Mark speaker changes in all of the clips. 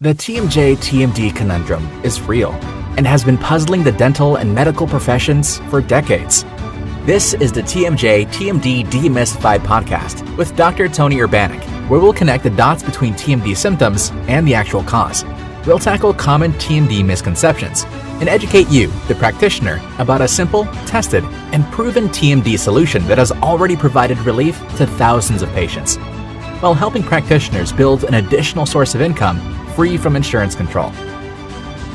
Speaker 1: The TMJ-TMD conundrum is real and has been puzzling the dental and medical professions for decades. This is the TMJ-TMD Demystified podcast with Dr. Tony Urbanek, where we'll connect the dots between TMD symptoms and the actual cause. We'll tackle common TMD misconceptions and educate you, the practitioner, about a simple, tested, and proven TMD solution that has already provided relief to thousands of patients, while helping practitioners build an additional source of income free from insurance control.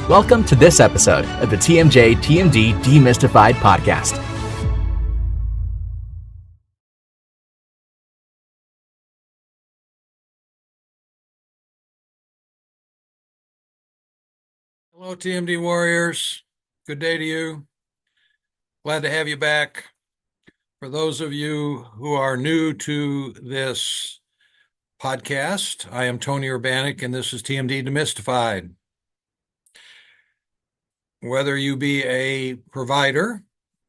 Speaker 1: Welcome to this episode of the TMJ-TMD Demystified podcast.
Speaker 2: Hello, TMD warriors. Good day to you. Glad to have you back. For those of you who are new to this podcast, I am Tony Urbanek, and this is TMD Demystified. Whether you be a provider,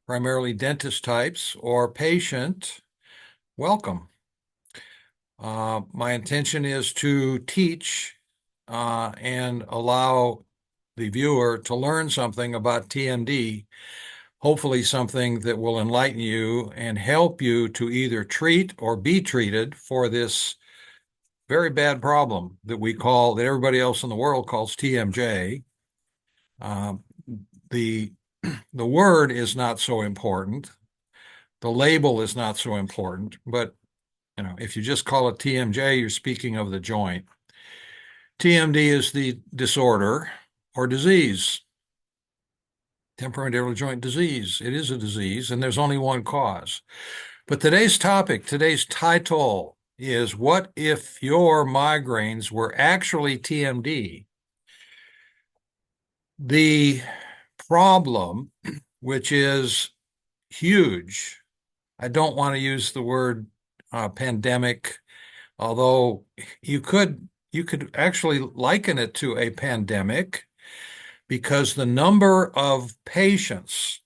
Speaker 2: primarily dentist types, or patient, welcome. My intention is to teach and allow the viewer to learn something about TMD, hopefully something that will enlighten you and help you to either treat or be treated for this very bad problem that everybody else in the world calls TMJ. The word is not so important. The label is not so important, but if you just call it TMJ, you're speaking of the joint. TMD is the disorder or disease, temporomandibular joint disease. It is a disease, and there's only one cause. But today's title is, what if your migraines were actually TMD? The problem, which is huge, I don't want to use the word pandemic, although you could actually liken it to a pandemic, because the number of patients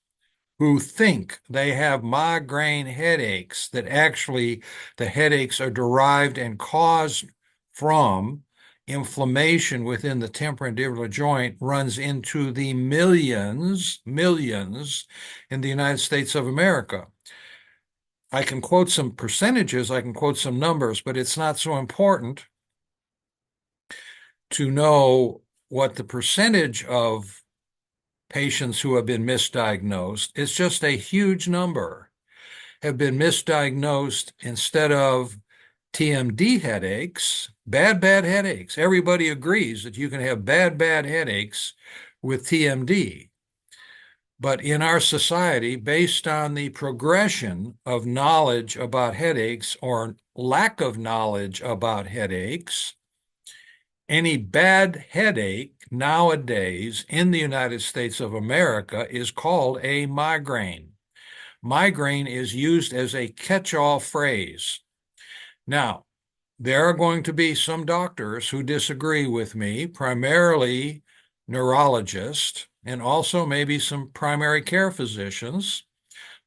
Speaker 2: who think they have migraine headaches, that actually the headaches are derived and caused from inflammation within the temporomandibular joint, runs into the millions in the United States of America. I can quote some percentages, I can quote some numbers, but it's not so important to know what the percentage of patients who have been misdiagnosed. It's just a huge number have been misdiagnosed instead of TMD headaches, bad headaches. Everybody agrees that you can have bad headaches with TMD. But in our society, based on the progression of knowledge about headaches or lack of knowledge about headaches, any bad headache nowadays in the United States of America is called a migraine. Migraine is used as a catch-all phrase. Now, there are going to be some doctors who disagree with me, primarily neurologists, and also maybe some primary care physicians,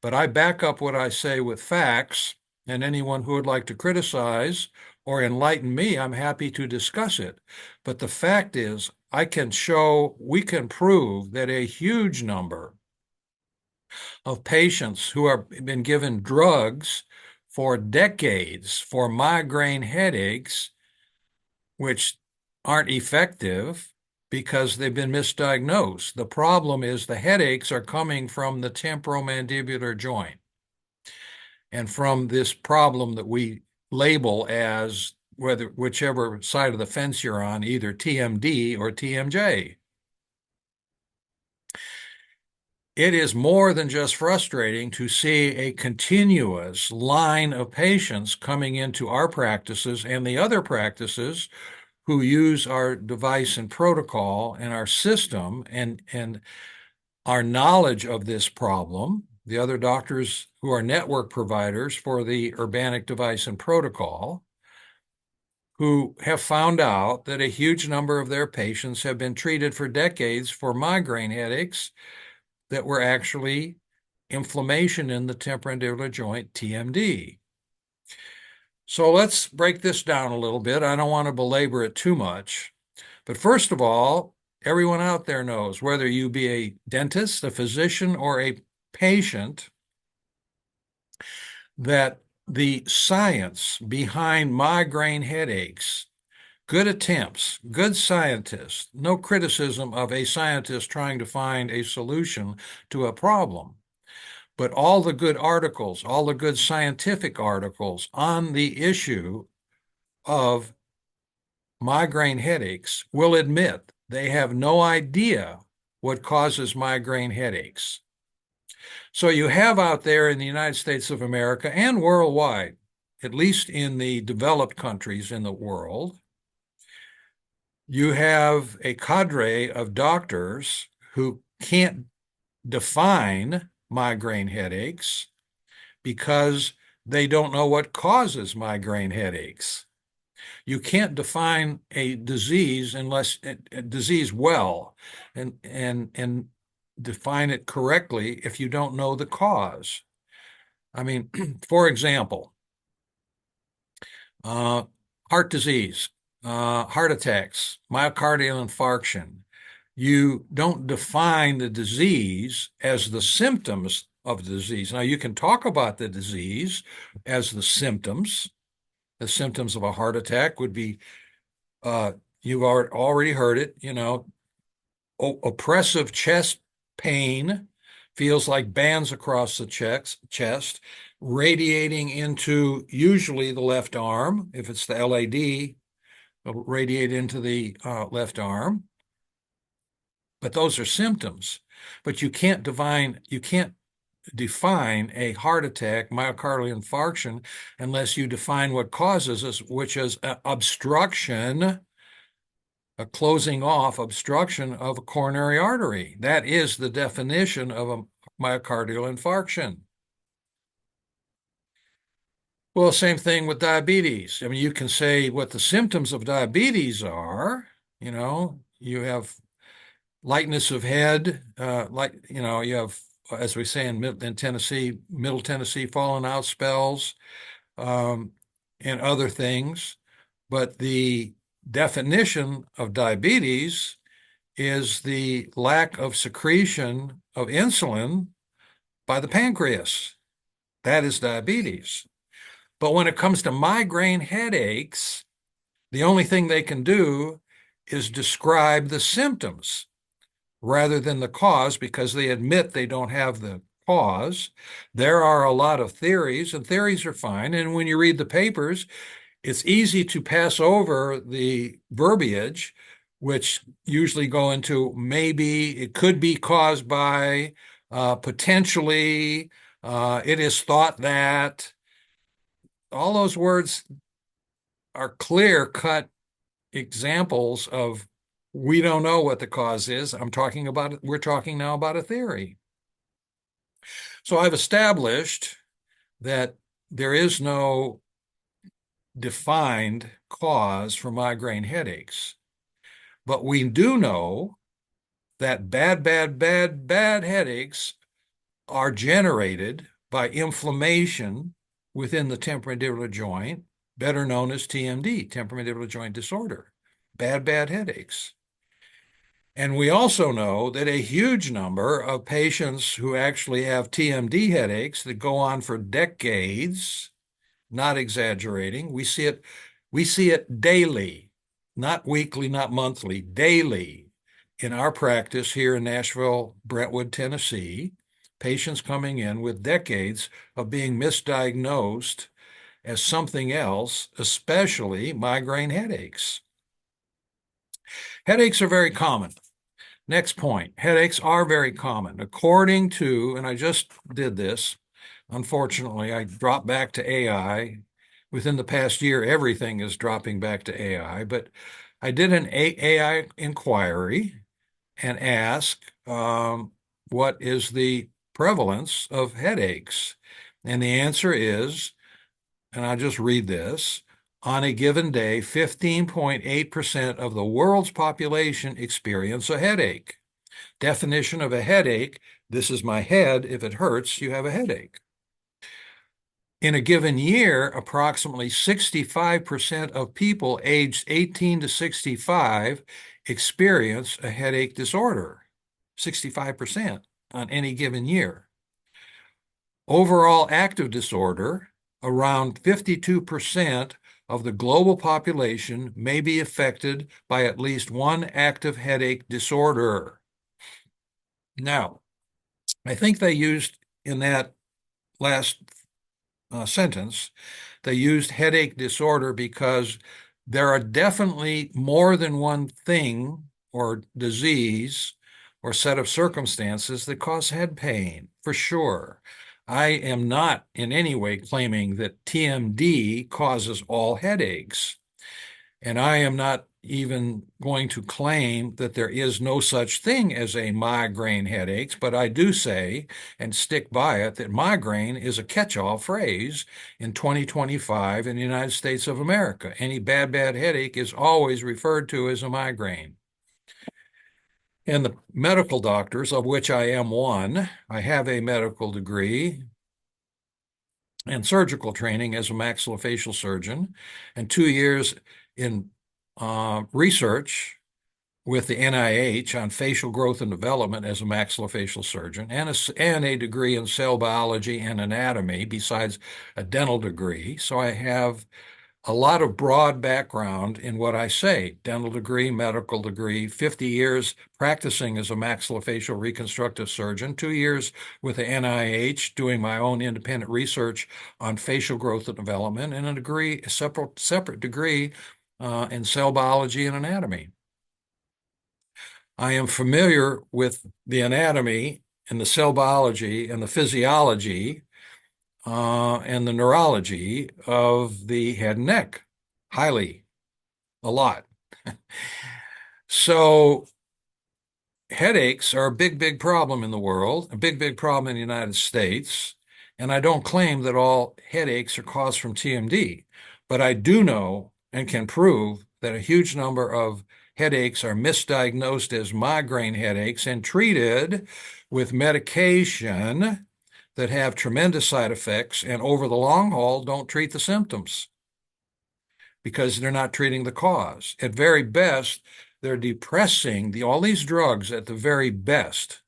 Speaker 2: but I back up what I say with facts, and anyone who would like to criticize or enlighten me, I'm happy to discuss it. But the fact is, we can prove that a huge number of patients who have been given drugs for decades for migraine headaches, which aren't effective because they've been misdiagnosed. The problem is the headaches are coming from the temporomandibular joint and from this problem that we label as, whichever side of the fence you're on, either TMD or TMJ. It is more than just frustrating to see a continuous line of patients coming into our practices and the other practices who use our device and protocol and our system and our knowledge of this problem, the other doctors who are network providers for the Urbanek device and protocol, who have found out that a huge number of their patients have been treated for decades for migraine headaches that were actually inflammation in the temporomandibular joint, TMD. So let's break this down a little bit. I don't want to belabor it too much, But first of all, everyone out there knows, whether you be a dentist, a physician, or a patient, that the science behind migraine headaches, good attempts, good scientists, no criticism of a scientist trying to find a solution to a problem, but all the good articles, all the good scientific articles on the issue of migraine headaches will admit they have no idea what causes migraine headaches. So you have out there in the United States of America and worldwide, at least in the developed countries in the world, you have a cadre of doctors who can't define migraine headaches because they don't know what causes migraine headaches. You can't define a disease unless a disease well and define it correctly if you don't know the cause. I mean, for example, heart disease, heart attacks, myocardial infarction. You don't define the disease as the symptoms of the disease. Now, you can talk about the disease as the symptoms. The symptoms of a heart attack would be, you've already heard it, oppressive chest pain, feels like bands across the chest, radiating into usually the left arm. If it's the LAD, it'll radiate into the left arm. But those are symptoms. But you can't define a heart attack, myocardial infarction, unless you define what causes it, which is obstruction, a closing off obstruction of a coronary artery. That is the definition of a myocardial infarction. Well, same thing with diabetes. I mean, you can say what the symptoms of diabetes are. You have lightness of head, you have, as we say in Tennessee, Middle Tennessee, falling out spells, and other things. But the definition of diabetes is the lack of secretion of insulin by the pancreas. That is diabetes. But when it comes to migraine headaches, the only thing they can do is describe the symptoms rather than the cause, because they admit they don't have the cause. There are a lot of theories, and theories are fine. And when you read the papers, it's easy to pass over the verbiage, which usually go into maybe it could be caused by, potentially, it is thought that. All those words are clear-cut examples of we don't know what the cause is. We're talking now about a theory. So I've established that there is no defined cause for migraine headaches. But we do know that bad headaches are generated by inflammation within the temporomandibular joint, better known as TMD, temporomandibular joint disorder, bad headaches. And we also know that a huge number of patients who actually have TMD headaches that go on for decades, not exaggerating, we see it daily, not weekly, not monthly, daily in our practice here in Nashville, Brentwood, Tennessee, patients coming in with decades of being misdiagnosed as something else, especially migraine headaches. Headaches are very common. Next point, headaches are very common. According to, and I just did this, unfortunately, I dropped back to AI. Within the past year, everything is dropping back to AI, but I did an AI inquiry and asked, what is the prevalence of headaches? And the answer is, and I'll just read this, on a given day, 15.8% of the world's population experience a headache. Definition of a headache, this is my head. If it hurts, you have a headache. In a given year, approximately 65% of people aged 18 to 65 experience a headache disorder, 65% on any given year. Overall active disorder, around 52% of the global population may be affected by at least one active headache disorder. Now, I think they used in that last sentence, they used headache disorder because there are definitely more than one thing or disease or set of circumstances that cause head pain, for sure. I am not in any way claiming that TMD causes all headaches. And I am not even going to claim that there is no such thing as a migraine headaches, but I do say and stick by it that migraine is a catch-all phrase in 2025 in the United States of America. Any bad headache is always referred to as a migraine. And the medical doctors, of which I am one, I have a medical degree and surgical training as a maxillofacial surgeon, and 2 years in research with the NIH on facial growth and development as a maxillofacial surgeon, and a degree in cell biology and anatomy besides a dental degree. So I have a lot of broad background in what I say, dental degree, medical degree, 50 years practicing as a maxillofacial reconstructive surgeon, 2 years with the NIH doing my own independent research on facial growth and development, and a separate degree in cell biology and anatomy. I am familiar with the anatomy and the cell biology and the physiology and the neurology of the head and neck, a lot. So headaches are a big problem in the world, a big problem in the United States. And I don't claim that all headaches are caused from TMD, but I do know and can prove that a huge number of headaches are misdiagnosed as migraine headaches and treated with medication that have tremendous side effects and over the long haul don't treat the symptoms because they're not treating the cause. At very best, they're depressing all these drugs at the very best.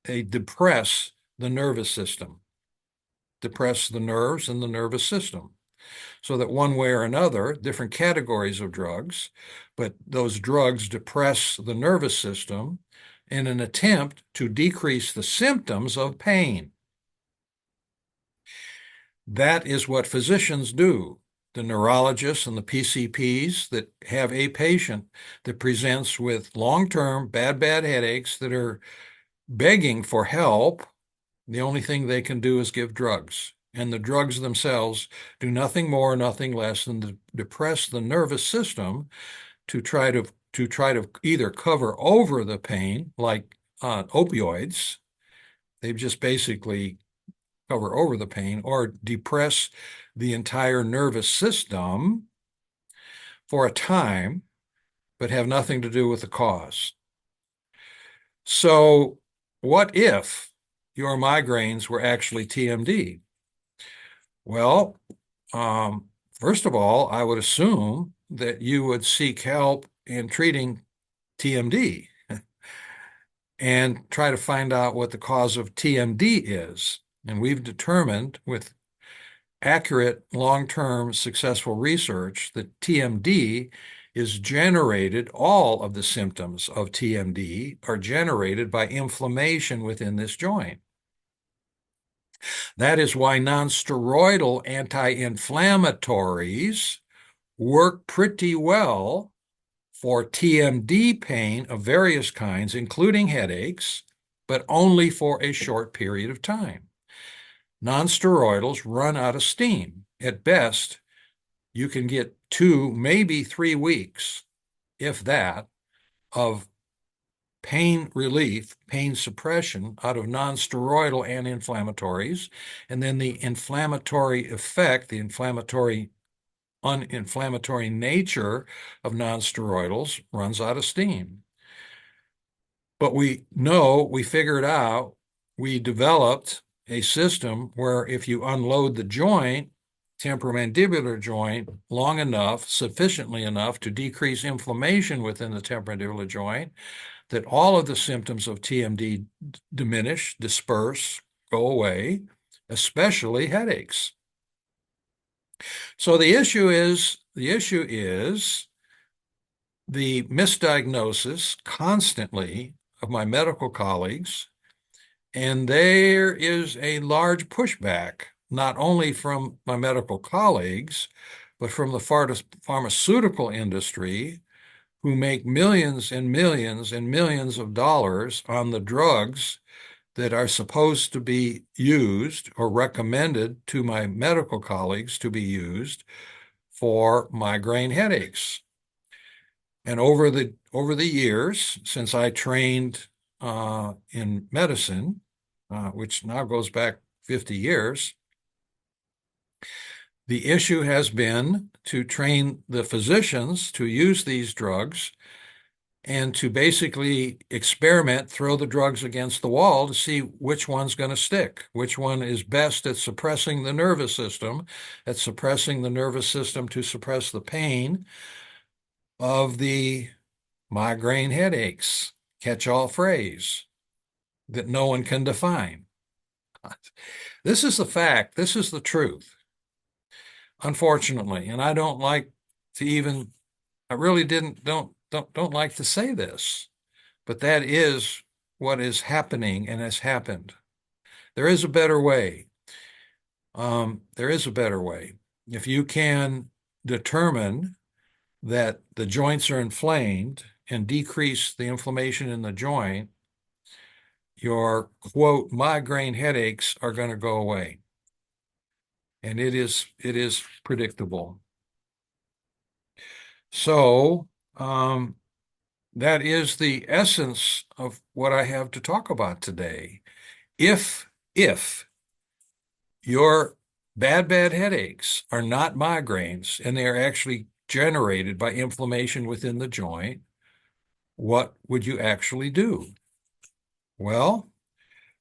Speaker 2: They depress the nervous system, depress the nerves and the nervous system. So that one way or another, different categories of drugs, but those drugs depress the nervous system in an attempt to decrease the symptoms of pain. That is what physicians do. The neurologists and the PCPs that have a patient that presents with long-term bad headaches that are begging for help, the only thing they can do is give drugs. And the drugs themselves do nothing more, nothing less than to depress the nervous system to try to either cover over the pain, like opioids. They just basically cover over the pain, or depress the entire nervous system for a time, but have nothing to do with the cause. So what if your migraines were actually TMD? Well, first of all, I would assume that you would seek help in treating TMD and try to find out what the cause of TMD is. And we've determined with accurate, long-term, successful research that TMD is generated, all of the symptoms of TMD are generated by inflammation within this joint. That is why non-steroidal anti-inflammatories work pretty well for TMD pain of various kinds, including headaches, but only for a short period of time. Non-steroidals run out of steam. At best, you can get 2, maybe 3 weeks, if that, of pain relief, pain suppression out of non-steroidal anti-inflammatories, and then the inflammatory effect, the uninflammatory nature of non-steroidals runs out of steam. But we figured out, we developed a system where if you unload the joint, temporomandibular joint long enough, sufficiently enough to decrease inflammation within the temporomandibular joint, that all of the symptoms of TMD diminish, disperse, go away, especially headaches. So the issue is the misdiagnosis constantly of my medical colleagues, and there is a large pushback, not only from my medical colleagues, but from the pharmaceutical industry, who make millions and millions and millions of dollars on the drugs that are supposed to be used or recommended to my medical colleagues to be used for migraine headaches. And over the years, since I trained in medicine, which now goes back 50 years, the issue has been to train the physicians to use these drugs and to basically experiment, throw the drugs against the wall to see which one's going to stick, which one is best at suppressing the nervous system, to suppress the pain of the migraine headaches, catch-all phrase that no one can define. This is the fact. This is the truth, unfortunately. And I don't like to even, I really don't like to say this, but that is what is happening and has happened. There is a better way. There is a better way. If you can determine that the joints are inflamed and decrease the inflammation in the joint, your, quote, migraine headaches are going to go away. And it is predictable. So that is the essence of what I have to talk about today. If your bad headaches are not migraines and they are actually generated by inflammation within the joint, what would you actually do? Well,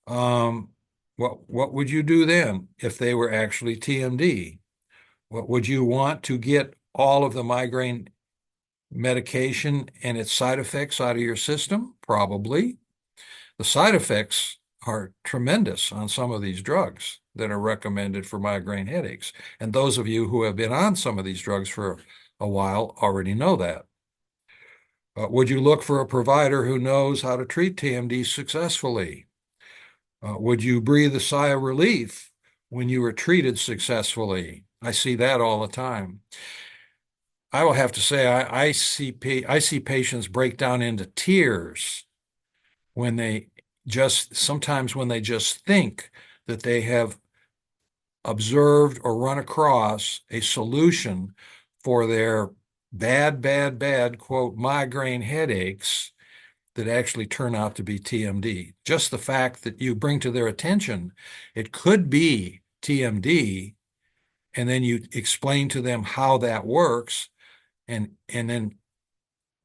Speaker 2: what would you do then if they were actually TMD? What would you want to get all of the migraine medication and its side effects out of your system? Probably. The side effects are tremendous on some of these drugs that are recommended for migraine headaches. And those of you who have been on some of these drugs for a while already know that. Would you look for a provider who knows how to treat TMD successfully? Would you breathe a sigh of relief when you were treated successfully? I see that all the time. I will have to say I see patients break down into tears sometimes when they just think that they have observed or run across a solution for their bad, quote, migraine headaches that actually turn out to be TMD. Just the fact that you bring to their attention, it could be TMD, and then you explain to them how that works, and then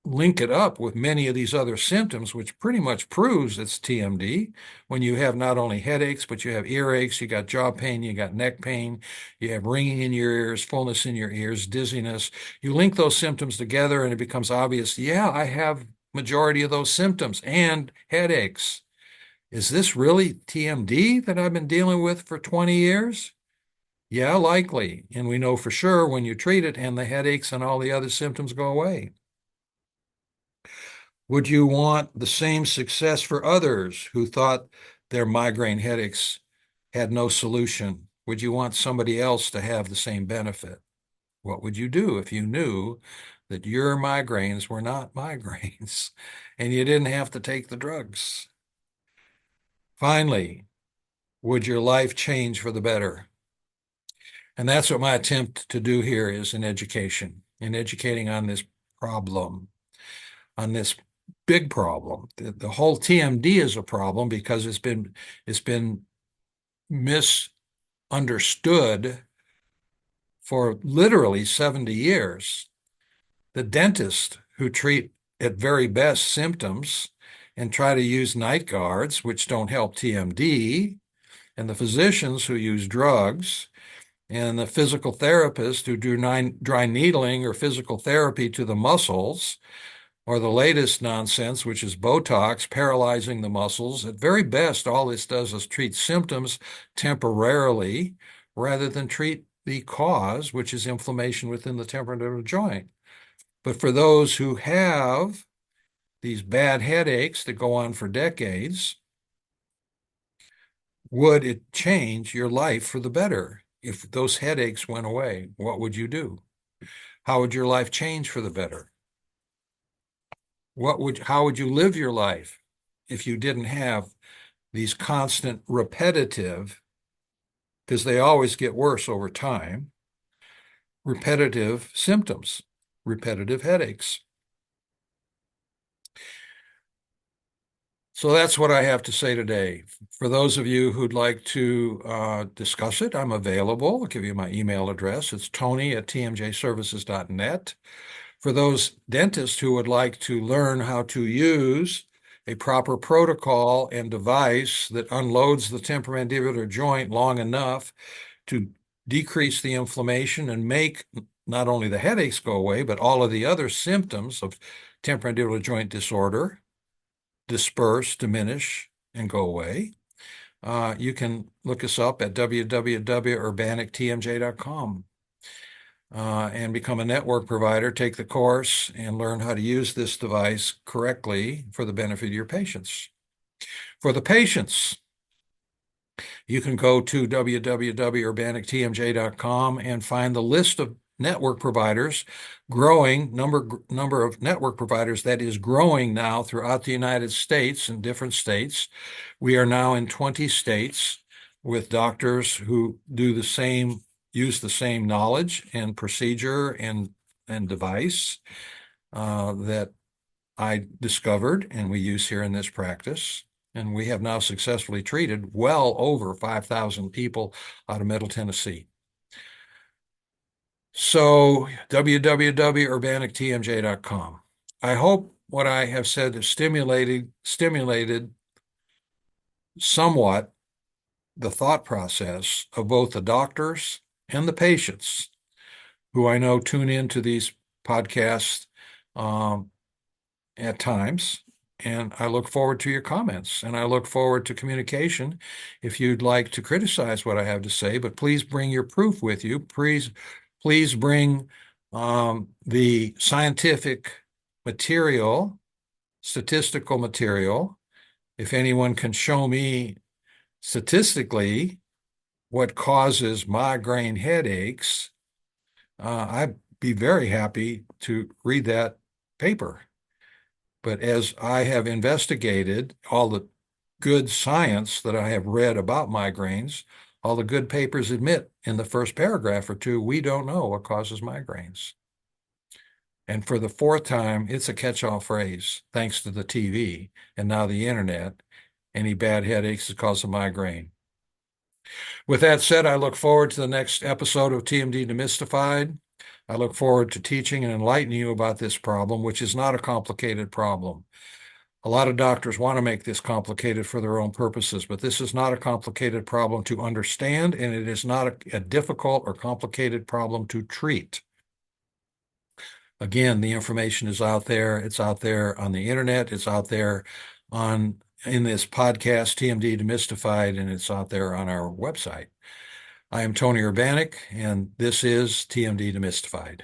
Speaker 2: link it up with many of these other symptoms, which pretty much proves it's TMD. When you have not only headaches, but you have earaches, you got jaw pain, you got neck pain, you have ringing in your ears, fullness in your ears, dizziness. You link those symptoms together and it becomes obvious, yeah, I have majority of those symptoms and headaches. Is this really TMD that I've been dealing with for 20 years? Yeah, likely. And we know for sure when you treat it and the headaches and all the other symptoms go away. Would you want the same success for others who thought their migraine headaches had no solution? Would you want somebody else to have the same benefit? What would you do if you knew that your migraines were not migraines and you didn't have to take the drugs? Finally, would your life change for the better? And that's what my attempt to do here is in educating on this problem, on this big problem. The whole TMD is a problem because it's been misunderstood for literally 70 years. The dentists who treat at very best symptoms and try to use night guards, which don't help TMD, and the physicians who use drugs And the physical therapists who do dry needling or physical therapy to the muscles, or the latest nonsense, which is Botox, paralyzing the muscles. At very best, all this does is treat symptoms temporarily rather than treat the cause, which is inflammation within the temporomandibular joint. But for those who have these bad headaches that go on for decades, would it change your life for the better? If those headaches went away, what would you do? How would your life change for the better? How would you live your life if you didn't have these constant repetitive, because they always get worse over time, repetitive symptoms, repetitive headaches? So that's what I have to say today. For those of you who'd like to discuss it, I'm available. I'll give you my email address. It's tony@tmjservices.net. For those dentists who would like to learn how to use a proper protocol and device that unloads the temporomandibular joint long enough to decrease the inflammation and make not only the headaches go away, but all of the other symptoms of temporomandibular joint disorder disperse, diminish, and go away, you can look us up at www.urbanektmj.com. And become a network provider, take the course, and learn how to use this device correctly for the benefit of your patients. For the patients, you can go to www.urbanektmj.com and find the list of network providers, growing number of network providers that is growing now throughout the United States and different states. We are now in 20 states with doctors who do the same, use the same knowledge and procedure and device that I discovered and we use here in this practice. And we have now successfully treated well over 5,000 people out of Middle Tennessee. So www.urbanektmj.com. I hope what I have said has stimulated somewhat the thought process of both the doctors and the patients who I know tune into these podcasts at times. And I look forward to your comments, and I look forward to communication if you'd like to criticize what I have to say, but please bring your proof with you. Please bring the scientific material, statistical material. If anyone can show me statistically what causes migraine headaches, I'd be very happy to read that paper. But as I have investigated all the good science that I have read about migraines, all the good papers admit in the first paragraph or two, we don't know what causes migraines. And for the fourth time, it's a catch-all phrase, thanks to the TV and now the internet. Any bad headaches is cause of migraine. With that said, I look forward to the next episode of TMD Demystified. I look forward to teaching and enlightening you about this problem, which is not a complicated problem. A lot of doctors want to make this complicated for their own purposes, but this is not a complicated problem to understand, and it is not a difficult or complicated problem to treat. Again, the information is out there. It's out there on the internet. It's out there in this podcast, TMD Demystified, and it's out there on our website. I am Tony Urbanek, and this is TMD Demystified.